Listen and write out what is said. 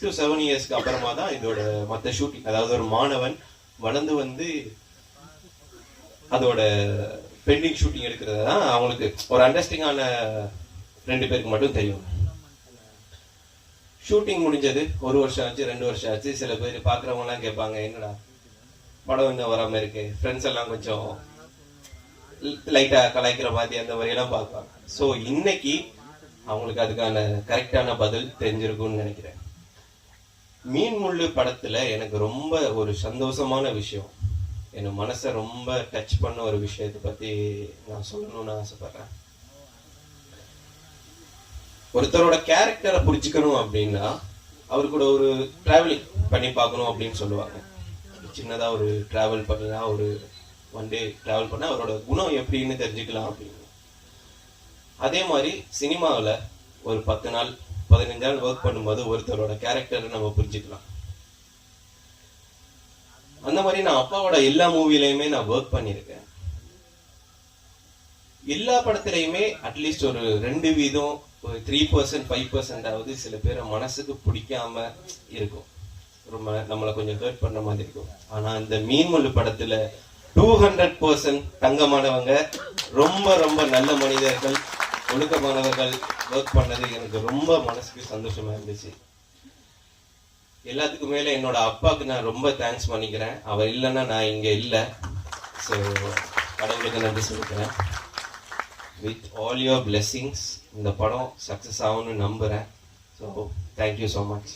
To 7 இயர்ஸ்க்கு அப்புறமா தான் இதோட மற்ற ஷூட்டிங், அதாவது ஒரு மாணவன் வளர்ந்து வந்து அதோட பெண்டிங் ஷூட்டிங் எடுக்கிறது தான் அவங்களுக்கு ஒரு அண்டர்ஸ்டிங்கான 2 பேருக்கு மட்டும் தெரியும். ஷூட்டிங் முடிஞ்சது 1 வருஷம் ஆச்சு, 2 வருஷம் ஆச்சு. சில பேர் பாக்குறவங்க எல்லாம் கேட்பாங்க, என்னடா படம் இன்னும் வராம இருக்கு, ஃப்ரெண்ட்ஸ் எல்லாம் கொஞ்சம் லைட்டா கலாய்க்கிற மாதிரி அந்த மாதிரி எல்லாம் பார்ப்பாங்க. ஸோ இன்னைக்கு அவங்களுக்கு அதுக்கான கரெக்டான பதில் தெரிஞ்சிருக்கும்னு நினைக்கிறேன். மீன் முள்ளு படத்துல எனக்கு ரொம்ப ஒரு சந்தோஷமான விஷயம், என் மனசை ரொம்ப டச் பண்ண ஒரு விஷயத்தை பத்தி நான் சொல்லணும்னு ஆசைப்படுறேன். ஒருத்தரோட கேரக்டரை புரிச்சுக்கணும் அப்படின்னா அவரு கூட ஒரு டிராவலிங் பண்ணி பார்க்கணும் அப்படின்னு சொல்லுவாங்க. சின்னதா ஒரு டிராவல் பண்ணினா, ஒரு 1 டே டிராவல் பண்ணா அவரோட குணம் எப்படின்னு தெரிஞ்சுக்கலாம் அப்படின்னு. அதே மாதிரி சினிமாவில் ஒரு 10 நாள் 15 நாள் ஒர்க் பண்ணும்போது ஒருத்தரோட கேரக்டரை நம்ம புரிஞ்சுக்கலாம். அந்த மாதிரி நான் அப்பாவோட எல்லா மூவிலையுமே நான் ஒர்க் பண்ணியிருக்கேன். எல்லா படத்திலையுமே அட்லீஸ்ட் ஒரு 2 வீதம், ஒரு 3% 5% சில பேரை மனசுக்கு பிடிக்காம இருக்கும், ரொம்ப நம்மளை கொஞ்சம் ஹர்ட் பண்ற மாதிரி இருக்கும். ஆனா இந்த மீன்முள்ளு படத்துல 200% தங்கமானவங்க, ரொம்ப ரொம்ப நல்ல மனிதர்கள், ஒழுக்கமானவர்கள் ஒர்க் பண்ணது எனக்கு ரொம்ப மனசுக்கு சந்தோஷமா இருந்துச்சு. எல்லாத்துக்கும் மேல என்னோட அப்பாவுக்கு நான் ரொம்ப தேங்க்ஸ் பண்ணிக்கிறேன். அவர் இல்லைன்னா நான் இங்க இல்லை. ஸோ கடவுளுக்கு நன்றி சொல்லிக்கிறேன். வித் ஆல் யுவர் பிளெஸிங்ஸ் இந்த படம் சக்ஸஸ் ஆகும்னு நம்புறேன். So thank you so much.